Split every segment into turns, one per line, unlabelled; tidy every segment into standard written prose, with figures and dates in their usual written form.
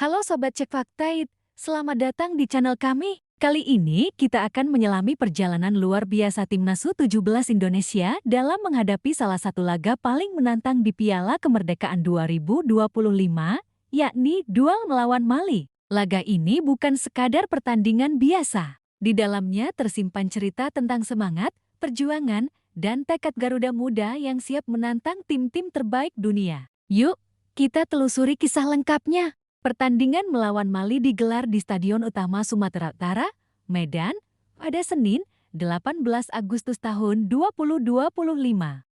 Halo Sobat Cek Faktaid, selamat datang di channel kami. Kali ini kita akan menyelami perjalanan luar biasa Timnas U17 Indonesia dalam menghadapi salah satu laga paling menantang di Piala Kemerdekaan 2025, yakni duel melawan Mali. Laga ini bukan sekadar pertandingan biasa. Di dalamnya tersimpan cerita tentang semangat, perjuangan, dan tekad Garuda Muda yang siap menantang tim-tim terbaik dunia. Yuk, kita telusuri kisah lengkapnya. Pertandingan melawan Mali digelar di Stadion Utama Sumatera Utara, Medan, pada Senin, 18 Agustus tahun 2025.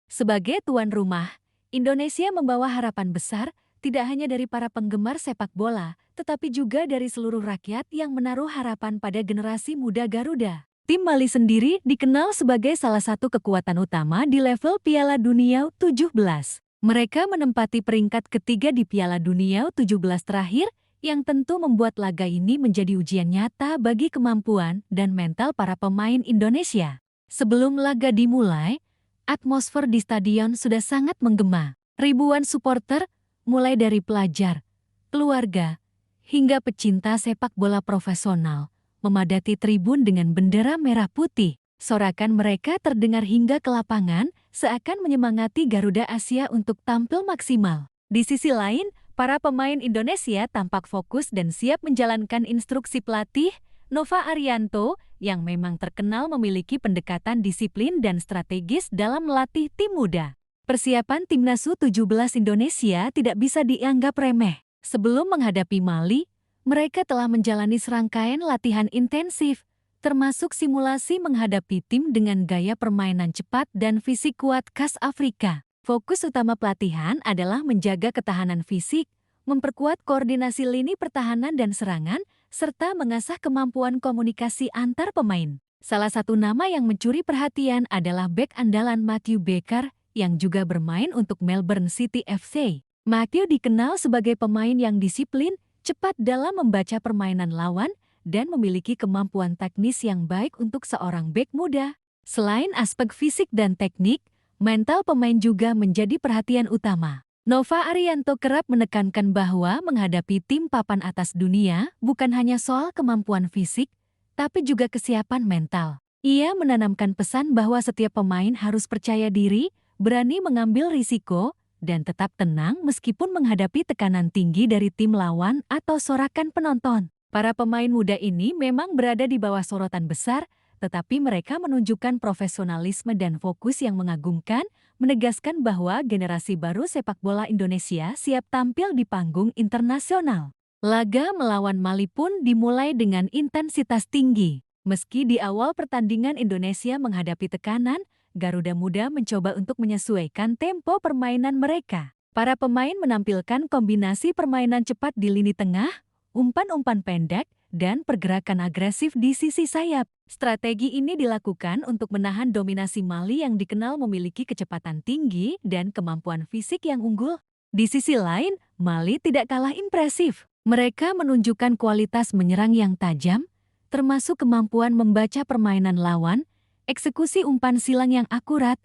Sebagai tuan rumah, Indonesia membawa harapan besar tidak hanya dari para penggemar sepak bola, tetapi juga dari seluruh rakyat yang menaruh harapan pada generasi muda Garuda. Tim Mali sendiri dikenal sebagai salah satu kekuatan utama di level Piala Dunia U17. Mereka menempati peringkat ketiga di Piala Dunia U17 terakhir, yang tentu membuat laga ini menjadi ujian nyata bagi kemampuan dan mental para pemain Indonesia. Sebelum laga dimulai, atmosfer di stadion sudah sangat menggema. Ribuan supporter, mulai dari pelajar, keluarga, hingga pecinta sepak bola profesional, memadati tribun dengan bendera merah putih. Sorakan mereka terdengar hingga ke lapangan, seakan menyemangati Garuda Asia untuk tampil maksimal. Di sisi lain, para pemain Indonesia tampak fokus dan siap menjalankan instruksi pelatih, Nova Arianto, yang memang terkenal memiliki pendekatan disiplin dan strategis dalam melatih tim muda. Persiapan Timnas U17 Indonesia tidak bisa dianggap remeh. Sebelum menghadapi Mali, mereka telah menjalani serangkaian latihan intensif, termasuk simulasi menghadapi tim dengan gaya permainan cepat dan fisik kuat khas Afrika. Fokus utama pelatihan adalah menjaga ketahanan fisik, memperkuat koordinasi lini pertahanan dan serangan, serta mengasah kemampuan komunikasi antar pemain. Salah satu nama yang mencuri perhatian adalah bek andalan Matthew Baker, yang juga bermain untuk Melbourne City FC. Matthew dikenal sebagai pemain yang disiplin, cepat dalam membaca permainan lawan, dan memiliki kemampuan teknis yang baik untuk seorang bek muda. Selain aspek fisik dan teknik, mental pemain juga menjadi perhatian utama. Nova Arianto kerap menekankan bahwa menghadapi tim papan atas dunia bukan hanya soal kemampuan fisik, tapi juga kesiapan mental. Ia menanamkan pesan bahwa setiap pemain harus percaya diri, berani mengambil risiko, dan tetap tenang meskipun menghadapi tekanan tinggi dari tim lawan atau sorakan penonton. Para pemain muda ini memang berada di bawah sorotan besar, tetapi mereka menunjukkan profesionalisme dan fokus yang mengagumkan, menegaskan bahwa generasi baru sepak bola Indonesia siap tampil di panggung internasional. Laga melawan Mali pun dimulai dengan intensitas tinggi. Meski di awal pertandingan Indonesia menghadapi tekanan, Garuda Muda mencoba untuk menyesuaikan tempo permainan mereka. Para pemain menampilkan kombinasi permainan cepat di lini tengah, umpan-umpan pendek, dan pergerakan agresif di sisi sayap. Strategi ini dilakukan untuk menahan dominasi Mali yang dikenal memiliki kecepatan tinggi dan kemampuan fisik yang unggul. Di sisi lain, Mali tidak kalah impresif. Mereka menunjukkan kualitas menyerang yang tajam, termasuk kemampuan membaca permainan lawan, eksekusi umpan silang yang akurat,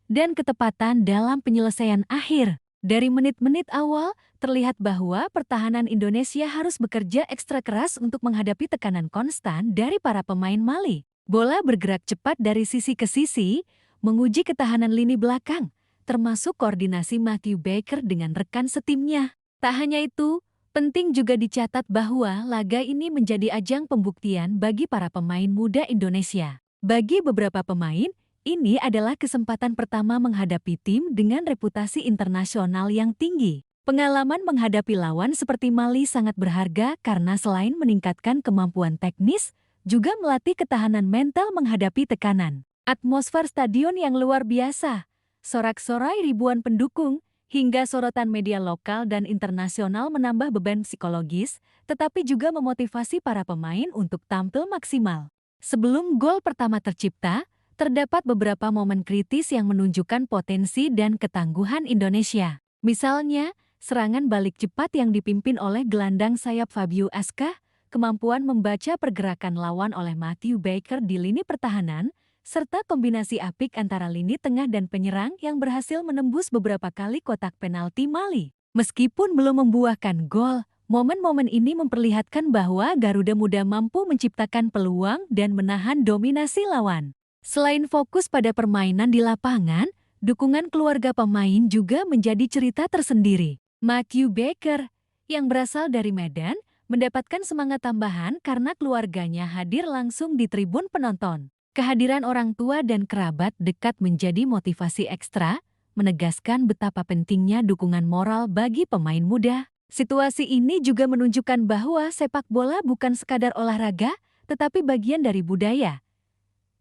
dan ketepatan dalam penyelesaian akhir. Dari menit-menit awal, terlihat bahwa pertahanan Indonesia harus bekerja ekstra keras untuk menghadapi tekanan konstan dari para pemain Mali. Bola bergerak cepat dari sisi ke sisi, menguji ketahanan lini belakang, termasuk koordinasi Matthew Baker dengan rekan setimnya. Tak hanya itu, penting juga dicatat bahwa laga ini menjadi ajang pembuktian bagi para pemain muda Indonesia. Bagi beberapa pemain, ini adalah kesempatan pertama menghadapi tim dengan reputasi internasional yang tinggi. Pengalaman menghadapi lawan seperti Mali sangat berharga karena selain meningkatkan kemampuan teknis, juga melatih ketahanan mental menghadapi tekanan. Atmosfer stadion yang luar biasa, sorak-sorai ribuan pendukung, hingga sorotan media lokal dan internasional menambah beban psikologis, tetapi juga memotivasi para pemain untuk tampil maksimal. Sebelum gol pertama tercipta, terdapat beberapa momen kritis yang menunjukkan potensi dan ketangguhan Indonesia. Misalnya, serangan balik cepat yang dipimpin oleh gelandang sayap Fabio Aska, kemampuan membaca pergerakan lawan oleh Matthew Baker di lini pertahanan, serta kombinasi apik antara lini tengah dan penyerang yang berhasil menembus beberapa kali kotak penalti Mali. Meskipun belum membuahkan gol, Momen-momen ini memperlihatkan bahwa Garuda Muda mampu menciptakan peluang dan menahan dominasi lawan. Selain fokus pada permainan di lapangan, dukungan keluarga pemain juga menjadi cerita tersendiri. Matthew Baker, yang berasal dari Medan, mendapatkan semangat tambahan karena keluarganya hadir langsung di tribun penonton. Kehadiran orang tua dan kerabat dekat menjadi motivasi ekstra, menegaskan betapa pentingnya dukungan moral bagi pemain muda. Situasi ini juga menunjukkan bahwa sepak bola bukan sekadar olahraga, tetapi bagian dari budaya,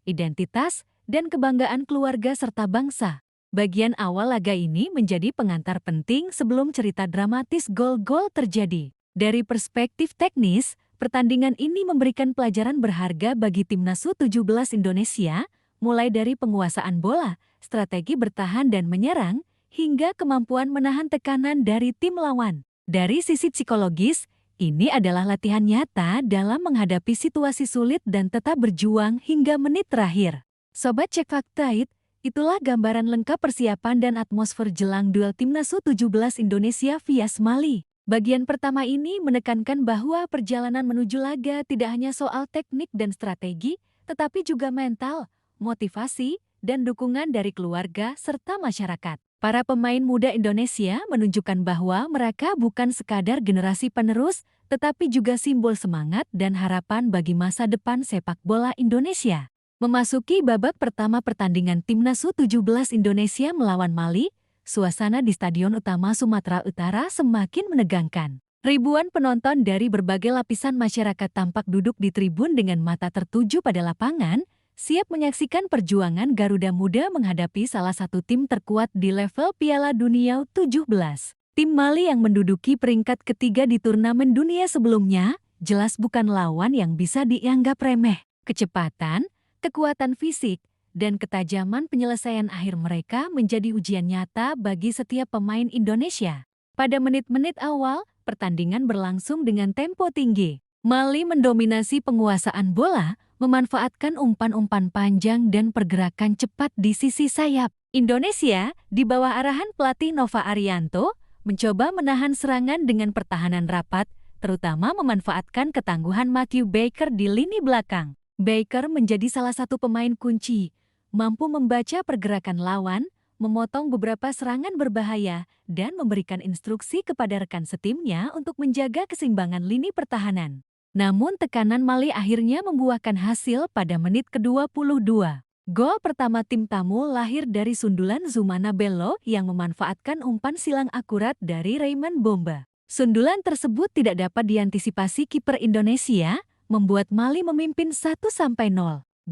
identitas, dan kebanggaan keluarga serta bangsa. Bagian awal laga ini menjadi pengantar penting sebelum cerita dramatis gol-gol terjadi. Dari perspektif teknis, pertandingan ini memberikan pelajaran berharga bagi Timnas U17 Indonesia, mulai dari penguasaan bola, strategi bertahan dan menyerang, hingga kemampuan menahan tekanan dari tim lawan. Dari sisi psikologis, ini adalah latihan nyata dalam menghadapi situasi sulit dan tetap berjuang hingga menit terakhir. Sobat Cek Fakta, itulah gambaran lengkap persiapan dan atmosfer jelang duel Timnas U17 Indonesia vs Mali. Bagian pertama ini menekankan bahwa perjalanan menuju laga tidak hanya soal teknik dan strategi, tetapi juga mental, motivasi, dan dukungan dari keluarga serta masyarakat. Para pemain muda Indonesia menunjukkan bahwa mereka bukan sekadar generasi penerus, tetapi juga simbol semangat dan harapan bagi masa depan sepak bola Indonesia. Memasuki babak pertama pertandingan Timnas U17 Indonesia melawan Mali, suasana di Stadion Utama Sumatera Utara semakin menegangkan. Ribuan penonton dari berbagai lapisan masyarakat tampak duduk di tribun dengan mata tertuju pada lapangan, siap menyaksikan perjuangan Garuda Muda menghadapi salah satu tim terkuat di level Piala Dunia U17. Tim Mali yang menduduki peringkat ketiga di turnamen dunia sebelumnya, jelas bukan lawan yang bisa dianggap remeh. Kecepatan, kekuatan fisik, dan ketajaman penyelesaian akhir mereka menjadi ujian nyata bagi setiap pemain Indonesia. Pada menit-menit awal, pertandingan berlangsung dengan tempo tinggi. Mali mendominasi penguasaan bola, memanfaatkan umpan-umpan panjang dan pergerakan cepat di sisi sayap. Indonesia, di bawah arahan pelatih Nova Arianto, mencoba menahan serangan dengan pertahanan rapat, terutama memanfaatkan ketangguhan Matthew Baker di lini belakang. Baker menjadi salah satu pemain kunci, mampu membaca pergerakan lawan, memotong beberapa serangan berbahaya, dan memberikan instruksi kepada rekan setimnya untuk menjaga keseimbangan lini pertahanan. Namun tekanan Mali akhirnya membuahkan hasil pada menit ke-22. Gol pertama tim tamu lahir dari sundulan Zumana Bello yang memanfaatkan umpan silang akurat dari Raymond Bomba. Sundulan tersebut tidak dapat diantisipasi kiper Indonesia, membuat Mali memimpin 1-0.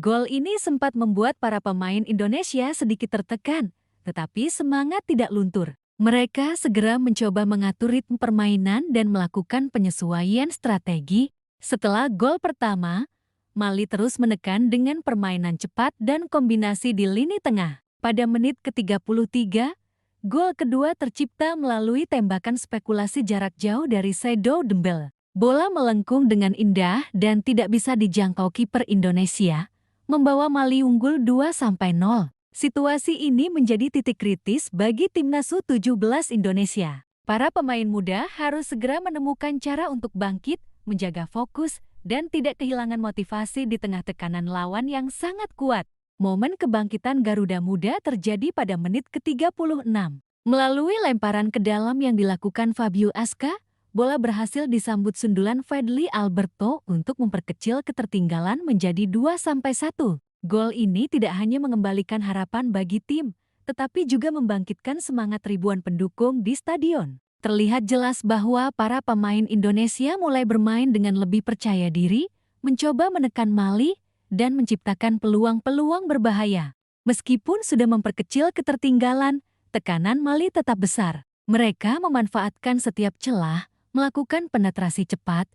Gol ini sempat membuat para pemain Indonesia sedikit tertekan, tetapi semangat tidak luntur. Mereka segera mencoba mengatur ritme permainan dan melakukan penyesuaian strategi. Setelah gol pertama, Mali terus menekan dengan permainan cepat dan kombinasi di lini tengah. Pada menit ke-33, gol kedua tercipta melalui tembakan spekulasi jarak jauh dari Seydou Dembele. Bola melengkung dengan indah dan tidak bisa dijangkau kiper Indonesia, membawa Mali unggul 2-0. Situasi ini menjadi titik kritis bagi Timnas U17 Indonesia. Para pemain muda harus segera menemukan cara untuk bangkit, menjaga fokus, dan tidak kehilangan motivasi di tengah tekanan lawan yang sangat kuat. Momen kebangkitan Garuda Muda terjadi pada menit ke-36. Melalui lemparan ke dalam yang dilakukan Fabio Aska, bola berhasil disambut sundulan Fadly Alberto untuk memperkecil ketertinggalan menjadi 2-1. Gol ini tidak hanya mengembalikan harapan bagi tim, tetapi juga membangkitkan semangat ribuan pendukung di stadion. Terlihat jelas bahwa para pemain Indonesia mulai bermain dengan lebih percaya diri, mencoba menekan Mali, dan menciptakan peluang-peluang berbahaya. Meskipun sudah memperkecil ketertinggalan, tekanan Mali tetap besar. Mereka memanfaatkan setiap celah, melakukan penetrasi cepat,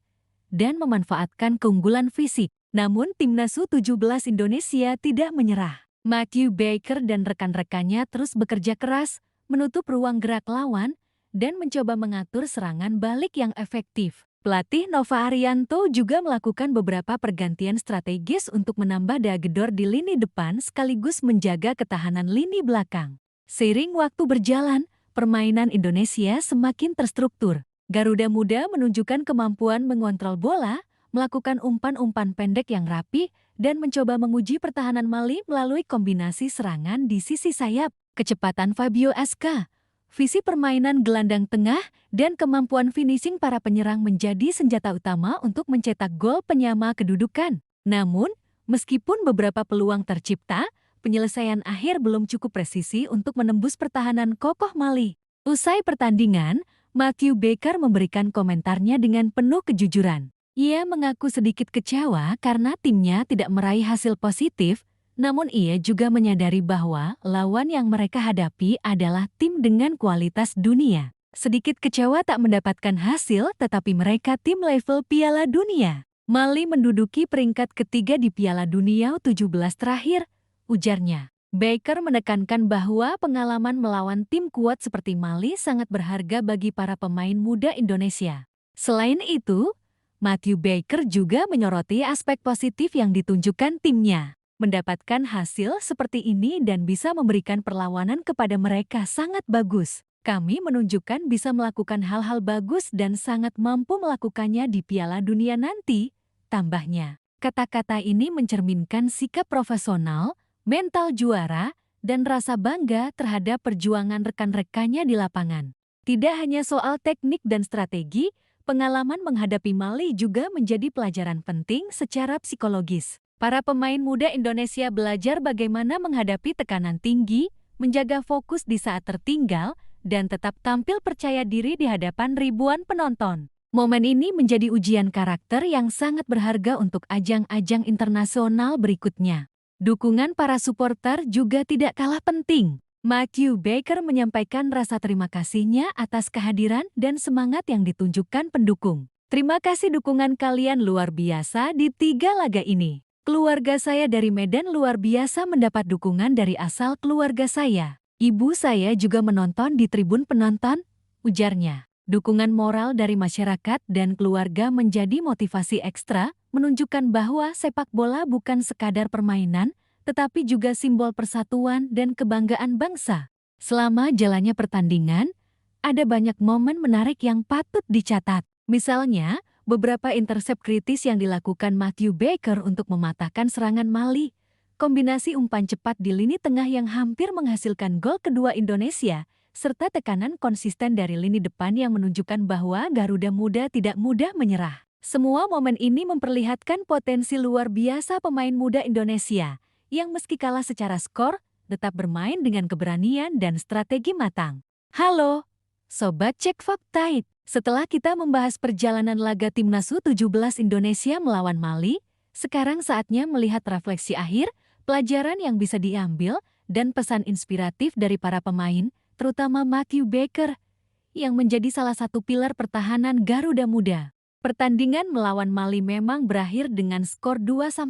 dan memanfaatkan keunggulan fisik. Namun Timnas U17 Indonesia tidak menyerah. Matthew Baker dan rekan-rekannya terus bekerja keras, menutup ruang gerak lawan, dan mencoba mengatur serangan balik yang efektif. Pelatih Nova Arianto juga melakukan beberapa pergantian strategis untuk menambah daya gedor di lini depan sekaligus menjaga ketahanan lini belakang. Seiring waktu berjalan, permainan Indonesia semakin terstruktur. Garuda Muda menunjukkan kemampuan mengontrol bola, melakukan umpan-umpan pendek yang rapi, dan mencoba menguji pertahanan Mali melalui kombinasi serangan di sisi sayap, kecepatan Fabio Asca, visi permainan gelandang tengah, dan kemampuan finishing para penyerang menjadi senjata utama untuk mencetak gol penyama kedudukan. Namun, meskipun beberapa peluang tercipta, penyelesaian akhir belum cukup presisi untuk menembus pertahanan kokoh Mali. Usai pertandingan, Matthew Baker memberikan komentarnya dengan penuh kejujuran. Ia mengaku sedikit kecewa karena timnya tidak meraih hasil positif, namun ia juga menyadari bahwa lawan yang mereka hadapi adalah tim dengan kualitas dunia. Sedikit kecewa tak mendapatkan hasil, tetapi mereka tim level Piala Dunia. Mali menduduki peringkat ketiga di Piala Dunia U17 terakhir, ujarnya. Baker menekankan bahwa pengalaman melawan tim kuat seperti Mali sangat berharga bagi para pemain muda Indonesia. Selain itu, Matthew Baker juga menyoroti aspek positif yang ditunjukkan timnya. Mendapatkan hasil seperti ini dan bisa memberikan perlawanan kepada mereka sangat bagus. Kami menunjukkan bisa melakukan hal-hal bagus dan sangat mampu melakukannya di Piala Dunia nanti, tambahnya. Kata-kata ini mencerminkan sikap profesional, mental juara, dan rasa bangga terhadap perjuangan rekan-rekannya di lapangan. Tidak hanya soal teknik dan strategi, pengalaman menghadapi Mali juga menjadi pelajaran penting secara psikologis. Para pemain muda Indonesia belajar bagaimana menghadapi tekanan tinggi, menjaga fokus di saat tertinggal, dan tetap tampil percaya diri di hadapan ribuan penonton. Momen ini menjadi ujian karakter yang sangat berharga untuk ajang-ajang internasional berikutnya. Dukungan para supporter juga tidak kalah penting. Matthew Baker menyampaikan rasa terima kasihnya atas kehadiran dan semangat yang ditunjukkan pendukung. Terima kasih dukungan kalian luar biasa di 3 laga ini. Keluarga saya dari Medan luar biasa mendapat dukungan dari asal keluarga saya. Ibu saya juga menonton di tribun penonton, ujarnya. Dukungan moral dari masyarakat dan keluarga menjadi motivasi ekstra, menunjukkan bahwa sepak bola bukan sekadar permainan, tetapi juga simbol persatuan dan kebanggaan bangsa. Selama jalannya pertandingan, ada banyak momen menarik yang patut dicatat. Misalnya, beberapa intercept kritis yang dilakukan Matthew Baker untuk mematahkan serangan Mali, kombinasi umpan cepat di lini tengah yang hampir menghasilkan gol kedua Indonesia, serta tekanan konsisten dari lini depan yang menunjukkan bahwa Garuda Muda tidak mudah menyerah. Semua momen ini memperlihatkan potensi luar biasa pemain muda Indonesia, yang meski kalah secara skor, tetap bermain dengan keberanian dan strategi matang. Halo, Sobat Cek Fakta. Setelah kita membahas perjalanan laga Timnas U17 Indonesia melawan Mali, sekarang saatnya melihat refleksi akhir, pelajaran yang bisa diambil, dan pesan inspiratif dari para pemain, terutama Matthew Baker, yang menjadi salah satu pilar pertahanan Garuda Muda. Pertandingan melawan Mali memang berakhir dengan skor 2-1.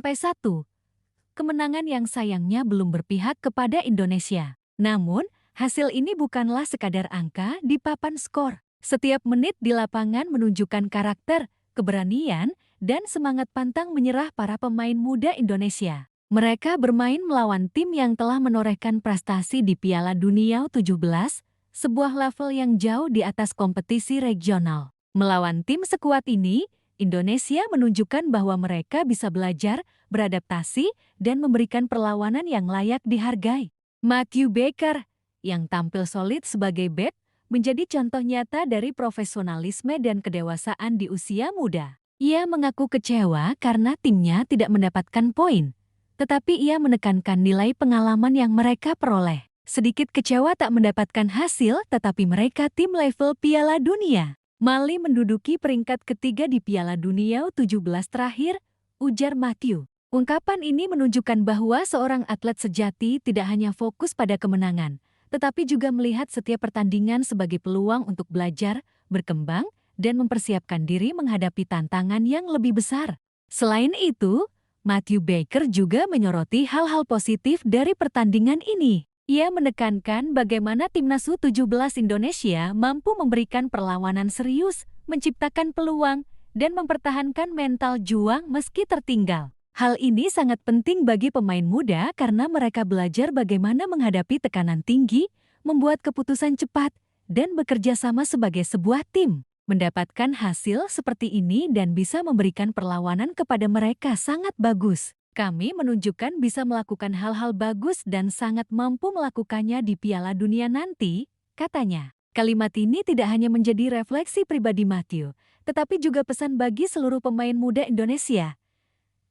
Kemenangan yang sayangnya belum berpihak kepada Indonesia. Namun, hasil ini bukanlah sekadar angka di papan skor. Setiap menit di lapangan menunjukkan karakter, keberanian, dan semangat pantang menyerah para pemain muda Indonesia. Mereka bermain melawan tim yang telah menorehkan prestasi di Piala Dunia U17, sebuah level yang jauh di atas kompetisi regional. Melawan tim sekuat ini, Indonesia menunjukkan bahwa mereka bisa belajar, beradaptasi, dan memberikan perlawanan yang layak dihargai. Matthew Baker, yang tampil solid sebagai bek, menjadi contoh nyata dari profesionalisme dan kedewasaan di usia muda. Ia mengaku kecewa karena timnya tidak mendapatkan poin, tetapi ia menekankan nilai pengalaman yang mereka peroleh. Sedikit kecewa tak mendapatkan hasil, tetapi mereka tim level Piala Dunia. Mali menduduki peringkat ketiga di Piala Dunia U17 terakhir, ujar Matthew. Ungkapan ini menunjukkan bahwa seorang atlet sejati tidak hanya fokus pada kemenangan, tetapi juga melihat setiap pertandingan sebagai peluang untuk belajar, berkembang, dan mempersiapkan diri menghadapi tantangan yang lebih besar. Selain itu, Matthew Baker juga menyoroti hal-hal positif dari pertandingan ini. Ia menekankan bagaimana Timnas U17 Indonesia mampu memberikan perlawanan serius, menciptakan peluang, dan mempertahankan mental juang meski tertinggal. Hal ini sangat penting bagi pemain muda karena mereka belajar bagaimana menghadapi tekanan tinggi, membuat keputusan cepat, dan bekerja sama sebagai sebuah tim. Mendapatkan hasil seperti ini dan bisa memberikan perlawanan kepada mereka sangat bagus. Kami menunjukkan bisa melakukan hal-hal bagus dan sangat mampu melakukannya di Piala Dunia nanti, katanya. Kalimat ini tidak hanya menjadi refleksi pribadi Matthew, tetapi juga pesan bagi seluruh pemain muda Indonesia.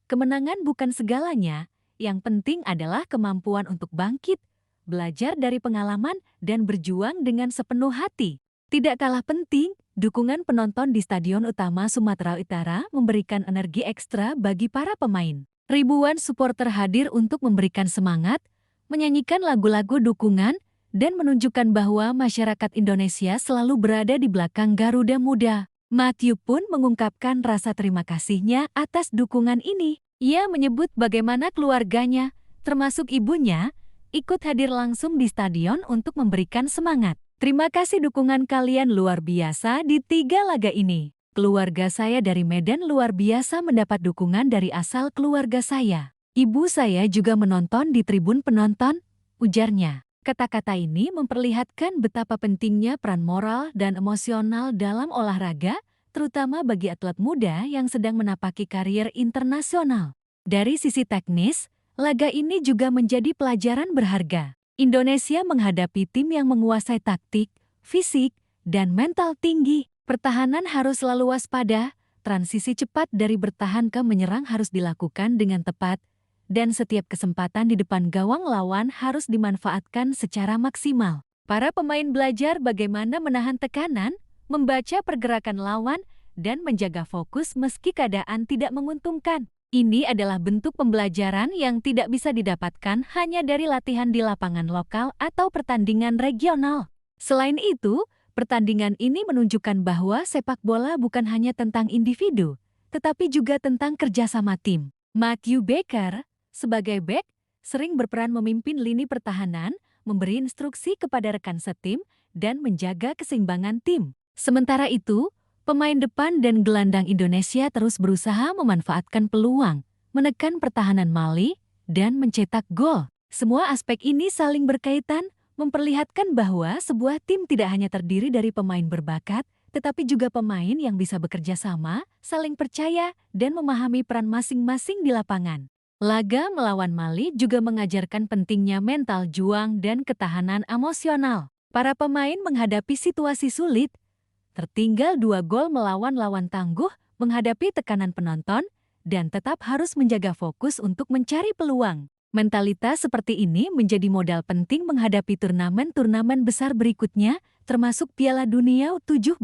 Kemenangan bukan segalanya, yang penting adalah kemampuan untuk bangkit, belajar dari pengalaman, dan berjuang dengan sepenuh hati. Tidak kalah penting, dukungan penonton di Stadion Utama Sumatera Utara memberikan energi ekstra bagi para pemain. Ribuan supporter hadir untuk memberikan semangat, menyanyikan lagu-lagu dukungan, dan menunjukkan bahwa masyarakat Indonesia selalu berada di belakang Garuda Muda. Matthew pun mengungkapkan rasa terima kasihnya atas dukungan ini. Ia menyebut bagaimana keluarganya, termasuk ibunya, ikut hadir langsung di stadion untuk memberikan semangat. Terima kasih dukungan kalian luar biasa di 3 laga ini. Keluarga saya dari Medan luar biasa mendapat dukungan dari asal keluarga saya. Ibu saya juga menonton di tribun penonton, ujarnya. Kata-kata ini memperlihatkan betapa pentingnya peran moral dan emosional dalam olahraga, terutama bagi atlet muda yang sedang menapaki karier internasional. Dari sisi teknis, laga ini juga menjadi pelajaran berharga. Indonesia menghadapi tim yang menguasai taktik, fisik, dan mental tinggi. Pertahanan harus selalu waspada, transisi cepat dari bertahan ke menyerang harus dilakukan dengan tepat, dan setiap kesempatan di depan gawang lawan harus dimanfaatkan secara maksimal. Para pemain belajar bagaimana menahan tekanan, membaca pergerakan lawan, dan menjaga fokus meski keadaan tidak menguntungkan. Ini adalah bentuk pembelajaran yang tidak bisa didapatkan hanya dari latihan di lapangan lokal atau pertandingan regional. Selain itu, pertandingan ini menunjukkan bahwa sepak bola bukan hanya tentang individu, tetapi juga tentang kerjasama tim. Matthew Baker, sebagai bek, sering berperan memimpin lini pertahanan, memberi instruksi kepada rekan setim, dan menjaga keseimbangan tim. Sementara itu, pemain depan dan gelandang Indonesia terus berusaha memanfaatkan peluang, menekan pertahanan Mali, dan mencetak gol. Semua aspek ini saling berkaitan, memperlihatkan bahwa sebuah tim tidak hanya terdiri dari pemain berbakat, tetapi juga pemain yang bisa bekerja sama, saling percaya, dan memahami peran masing-masing di lapangan. Laga melawan Mali juga mengajarkan pentingnya mental juang dan ketahanan emosional. Para pemain menghadapi situasi sulit, tertinggal 2 gol melawan lawan tangguh, menghadapi tekanan penonton, dan tetap harus menjaga fokus untuk mencari peluang. Mentalitas seperti ini menjadi modal penting menghadapi turnamen-turnamen besar berikutnya, termasuk Piala Dunia U17.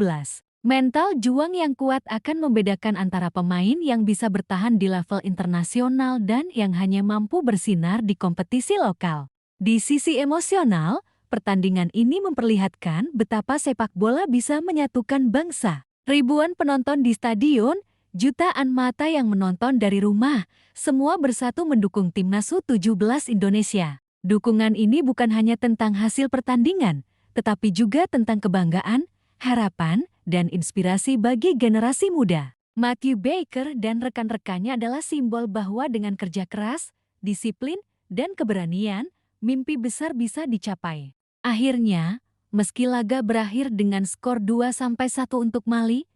Mental juang yang kuat akan membedakan antara pemain yang bisa bertahan di level internasional dan yang hanya mampu bersinar di kompetisi lokal. Di sisi emosional, pertandingan ini memperlihatkan betapa sepak bola bisa menyatukan bangsa. Ribuan penonton di stadion, jutaan mata yang menonton dari rumah, semua bersatu mendukung timnas U17 Indonesia. Dukungan ini bukan hanya tentang hasil pertandingan, tetapi juga tentang kebanggaan, harapan, dan inspirasi bagi generasi muda. Matthew Baker dan rekan-rekannya adalah simbol bahwa dengan kerja keras, disiplin, dan keberanian, mimpi besar bisa dicapai. Akhirnya, meski laga berakhir dengan skor 2-1 untuk Mali,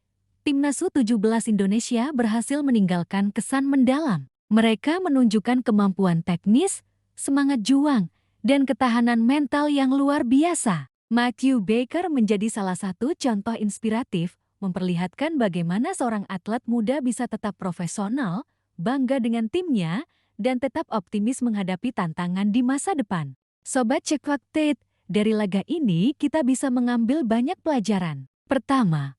timnas U17 Indonesia berhasil meninggalkan kesan mendalam. Mereka menunjukkan kemampuan teknis, semangat juang, dan ketahanan mental yang luar biasa. Matthew Baker menjadi salah satu contoh inspiratif, memperlihatkan bagaimana seorang atlet muda bisa tetap profesional, bangga dengan timnya, dan tetap optimis menghadapi tantangan di masa depan. Sobat Cek Fakta, dari laga ini kita bisa mengambil banyak pelajaran. Pertama,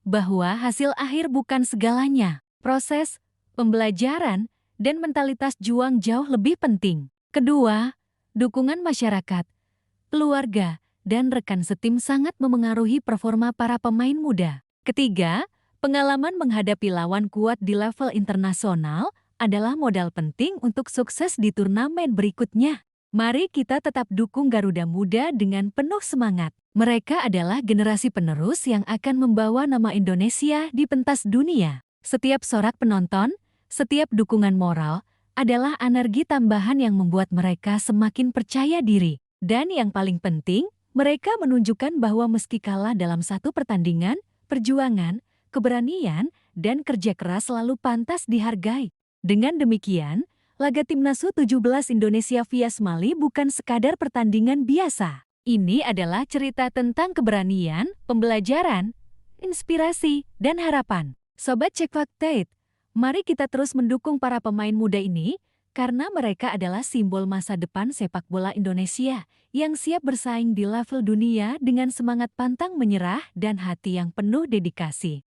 bahwa hasil akhir bukan segalanya. Proses, pembelajaran, dan mentalitas juang jauh lebih penting. Kedua, dukungan masyarakat, keluarga, dan rekan setim sangat memengaruhi performa para pemain muda. Ketiga, pengalaman menghadapi lawan kuat di level internasional adalah modal penting untuk sukses di turnamen berikutnya. Mari kita tetap dukung Garuda Muda dengan penuh semangat. Mereka adalah generasi penerus yang akan membawa nama Indonesia di pentas dunia. Setiap sorak penonton, setiap dukungan moral, adalah energi tambahan yang membuat mereka semakin percaya diri. Dan yang paling penting, mereka menunjukkan bahwa meski kalah dalam satu pertandingan, Perjuangan, keberanian, dan kerja keras selalu pantas dihargai. Dengan demikian, laga Timnas U17 Indonesia vs Mali bukan sekadar pertandingan biasa. Ini adalah cerita tentang keberanian, pembelajaran, inspirasi, dan harapan. Sobat Cek Fakta, mari kita terus mendukung para pemain muda ini, karena mereka adalah simbol masa depan sepak bola Indonesia yang siap bersaing di level dunia dengan semangat pantang menyerah dan hati yang penuh dedikasi.